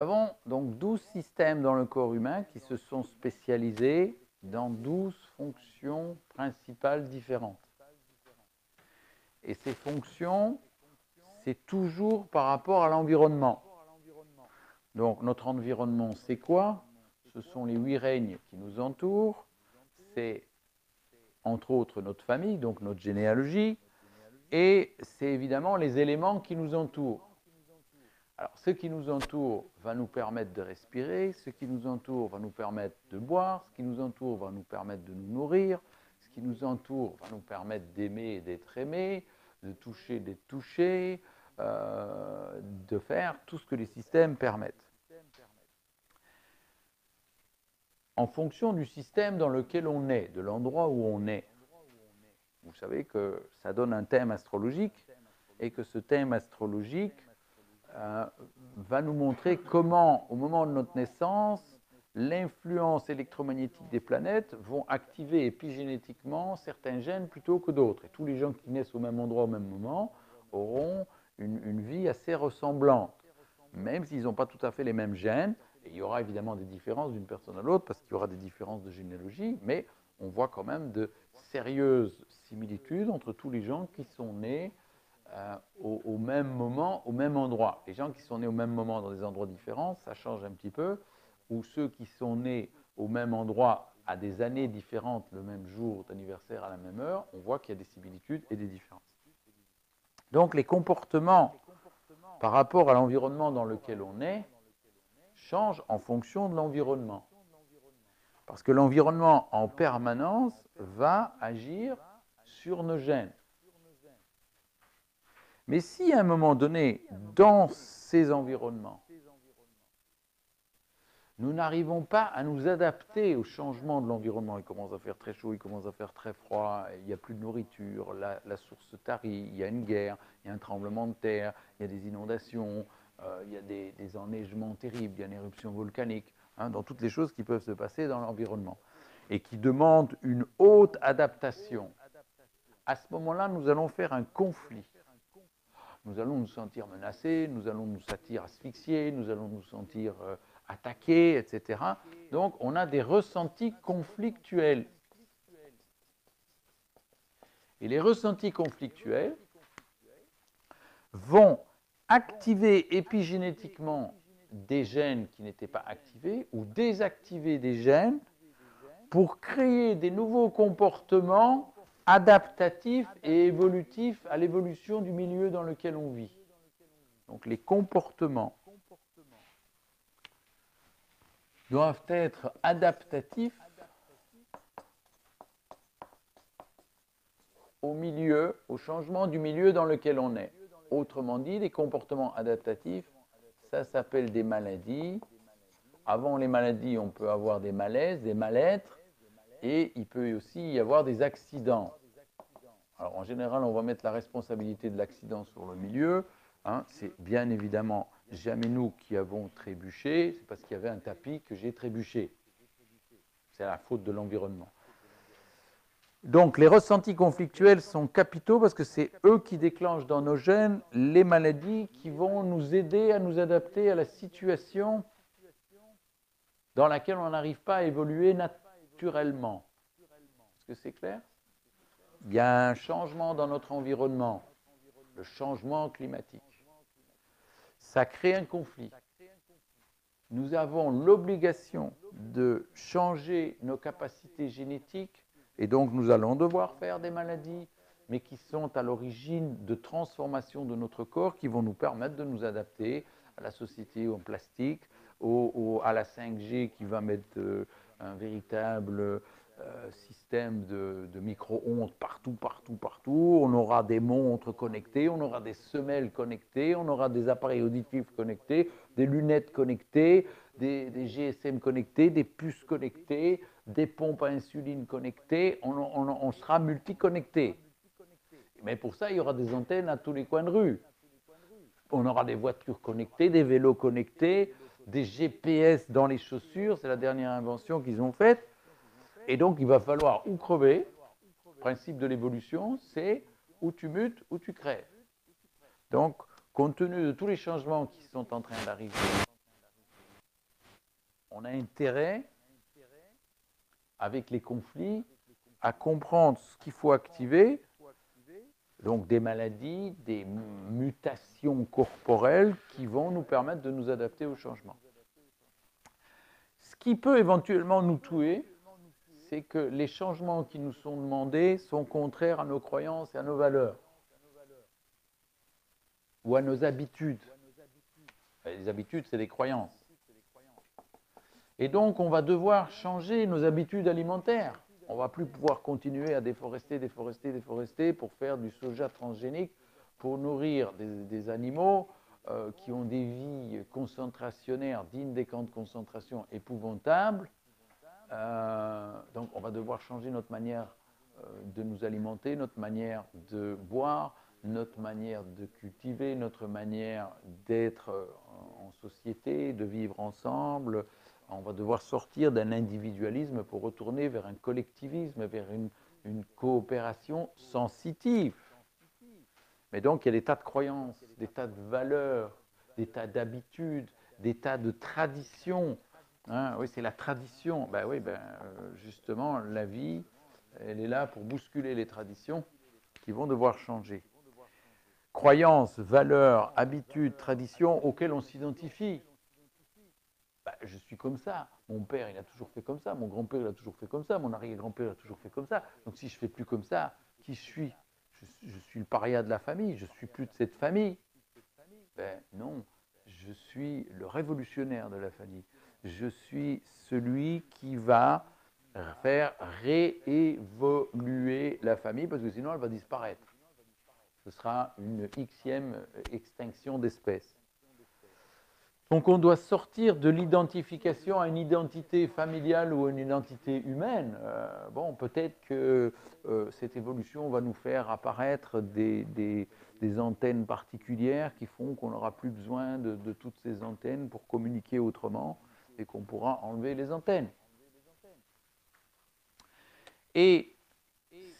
Nous avons donc 12 systèmes dans le corps humain qui se sont spécialisés dans 12 fonctions principales différentes. Et ces fonctions, c'est toujours par rapport à l'environnement. Donc notre environnement, c'est quoi? Ce sont les 8 règnes qui nous entourent. C'est entre autres notre famille, donc notre généalogie. Et c'est évidemment les éléments qui nous entourent. Alors, ce qui nous entoure va nous permettre de respirer, ce qui nous entoure va nous permettre de boire, ce qui nous entoure va nous permettre de nous nourrir, ce qui nous entoure va nous permettre d'aimer et d'être aimé, de toucher, d'être touché, de faire tout ce que les systèmes permettent. En fonction du système dans lequel on est, de l'endroit où on est, vous savez que ça donne un thème astrologique et que ce thème astrologique va nous montrer comment, au moment de notre naissance, l'influence électromagnétique des planètes vont activer épigénétiquement certains gènes plutôt que d'autres. Et tous les gens qui naissent au même endroit au même moment auront une vie assez ressemblante, même s'ils n'ont pas tout à fait les mêmes gènes. Et il y aura évidemment des différences d'une personne à l'autre parce qu'il y aura des différences de généalogie, mais on voit quand même de sérieuses similitudes entre tous les gens qui sont nés au même moment, au même endroit. Les gens qui sont nés au même moment dans des endroits différents, ça change un petit peu, ou ceux qui sont nés au même endroit à des années différentes, le même jour d'anniversaire à la même heure, on voit qu'il y a des similitudes et des différences. Donc les comportements par rapport à l'environnement dans lequel on est changent en fonction de l'environnement. Parce que l'environnement en permanence va agir sur nos gènes. Mais si à un moment donné, dans ces environnements, nous n'arrivons pas à nous adapter au changement de l'environnement, il commence à faire très chaud, il commence à faire très froid, il n'y a plus de nourriture, la source tarit, il y a une guerre, il y a un tremblement de terre, il y a des inondations, il y a des enneigements terribles, il y a une éruption volcanique, dans toutes les choses qui peuvent se passer dans l'environnement et qui demandent une haute adaptation. À ce moment-là, nous allons faire un conflit. Nous allons nous sentir menacés, nous allons nous sentir asphyxiés, nous allons nous sentir attaqués, etc. Donc, on a des ressentis conflictuels. Et les ressentis conflictuels vont activer épigénétiquement des gènes qui n'étaient pas activés ou désactiver des gènes pour créer des nouveaux comportements adaptatifs et évolutifs à l'évolution du milieu dans lequel on vit. Donc les comportements doivent être adaptatifs au milieu, au changement du milieu dans lequel on est. Autrement dit, les comportements adaptatifs, ça s'appelle des maladies. Avant les maladies, on peut avoir des malaises, des mal-être, et il peut aussi y avoir des accidents. Alors en général, on va mettre la responsabilité de l'accident sur le milieu. C'est bien évidemment jamais nous qui avons trébuché, c'est parce qu'il y avait un tapis que j'ai trébuché. C'est la faute de l'environnement. Donc les ressentis conflictuels sont capitaux parce que c'est eux qui déclenchent dans nos gènes les maladies qui vont nous aider à nous adapter à la situation dans laquelle on n'arrive pas à évoluer naturellement. Est-ce que c'est clair? Il y a un changement dans notre environnement, le changement climatique. Ça crée un conflit. Nous avons l'obligation de changer nos capacités génétiques et donc nous allons devoir faire des maladies, mais qui sont à l'origine de transformations de notre corps qui vont nous permettre de nous adapter à la société en plastique, à la 5G qui va mettre un véritable système de micro-ondes partout, partout, partout. On aura des montres connectées, on aura des semelles connectées, on aura des appareils auditifs connectés, des lunettes connectées, des GSM connectés, des puces connectées, des pompes à insuline connectées. On sera multiconnecté. Mais pour ça, il y aura des antennes à tous les coins de rue. On aura des voitures connectées, des vélos connectés, des GPS dans les chaussures. C'est la dernière invention qu'ils ont faite. Et donc, il va falloir ou crever. Le principe de l'évolution, c'est ou tu mutes ou tu crèves. Donc, compte tenu de tous les changements qui sont en train d'arriver on a intérêt, avec les conflits, à comprendre ce qu'il faut activer, donc des maladies, des mutations corporelles qui vont nous permettre de nous adapter au changement. Ce qui peut éventuellement nous tuer, c'est que les changements qui nous sont demandés sont contraires à nos croyances et à nos valeurs, ou à nos habitudes. Les habitudes, c'est des croyances. Et donc, on va devoir changer nos habitudes alimentaires. On ne va plus pouvoir continuer à déforester pour faire du soja transgénique, pour nourrir des animaux qui ont des vies concentrationnaires dignes des camps de concentration épouvantables. Donc, on va devoir changer notre manière de nous alimenter, notre manière de boire, notre manière de cultiver, notre manière d'être en société, de vivre ensemble. On va devoir sortir d'un individualisme pour retourner vers un collectivisme, vers une coopération sensitive. Mais donc, il y a des tas de croyances, des tas de valeurs, des tas d'habitudes, des tas de traditions. Hein, oui, c'est la tradition. Ben oui, justement, la vie, elle est là pour bousculer les traditions qui vont devoir changer. Croyances, valeurs, habitudes, traditions auxquelles on s'identifie. Je suis comme ça. Mon père, il a toujours fait comme ça. Mon grand-père, il a toujours fait comme ça. Mon arrière-grand-père, il a toujours fait comme ça. Donc, si je ne fais plus comme ça, qui je suis? Je suis le paria de la famille. Je ne suis plus de cette famille. Ben non, je suis le révolutionnaire de la famille. Je suis celui qui va faire réévoluer la famille parce que sinon, elle va disparaître. Ce sera une xème extinction d'espèces. Donc on doit sortir de l'identification à une identité familiale ou à une identité humaine. Bon, peut-être que cette évolution va nous faire apparaître des antennes particulières qui font qu'on n'aura plus besoin de toutes ces antennes pour communiquer autrement et qu'on pourra enlever les antennes. Et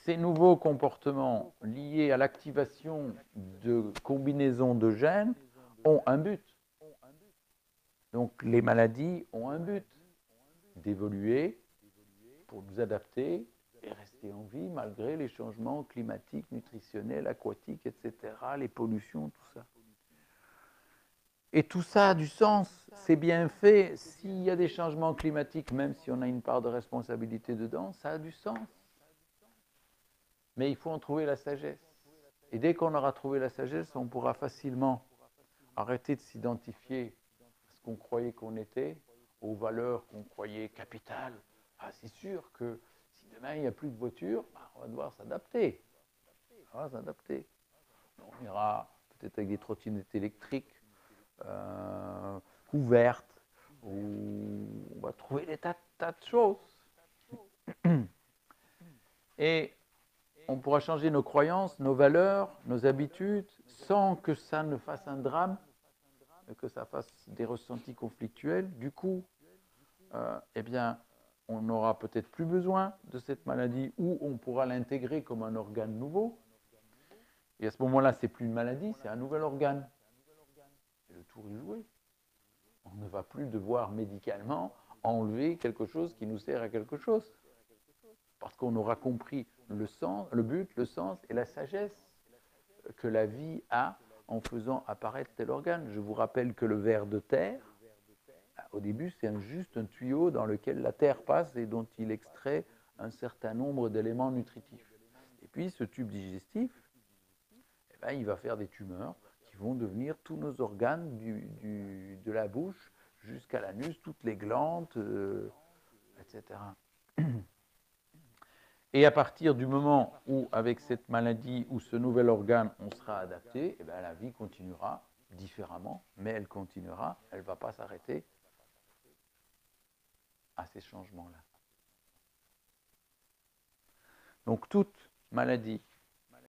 ces nouveaux comportements liés à l'activation de combinaisons de gènes ont un but. Donc les maladies ont un but, d'évoluer pour nous adapter et rester en vie malgré les changements climatiques, nutritionnels, aquatiques, etc., les pollutions, tout ça. Et tout ça a du sens, c'est bien fait. S'il y a des changements climatiques, même si on a une part de responsabilité dedans, ça a du sens. Mais il faut en trouver la sagesse. Et dès qu'on aura trouvé la sagesse, on pourra facilement arrêter de s'identifier à ce qu'on croyait qu'on était, aux valeurs qu'on croyait capitales. Ah, c'est sûr que si demain il n'y a plus de voitures, on va devoir s'adapter. On va s'adapter. On ira peut-être avec des trottinettes électriques ouvertes, où on va trouver des tas de choses. Et on pourra changer nos croyances, nos valeurs, nos habitudes, sans que ça ne fasse un drame, que ça fasse des ressentis conflictuels. Du coup, eh bien, on n'aura peut-être plus besoin de cette maladie ou on pourra l'intégrer comme un organe nouveau. Et à ce moment-là, ce n'est plus une maladie, c'est un nouvel organe. Et le tour est joué. On ne va plus devoir médicalement enlever quelque chose qui nous sert à quelque chose. Parce qu'on aura compris le but, le sens et la sagesse que la vie a en faisant apparaître tel organe. Je vous rappelle que le ver de terre, au début, c'est juste un tuyau dans lequel la terre passe et dont il extrait un certain nombre d'éléments nutritifs. Et puis, ce tube digestif, eh ben, il va faire des tumeurs qui vont devenir tous nos organes de la bouche jusqu'à l'anus, toutes les glandes, etc. Et à partir du moment où, avec cette maladie ou ce nouvel organe, on sera adapté, eh bien, la vie continuera différemment, mais elle continuera, elle ne va pas s'arrêter à ces changements-là. Donc toute maladie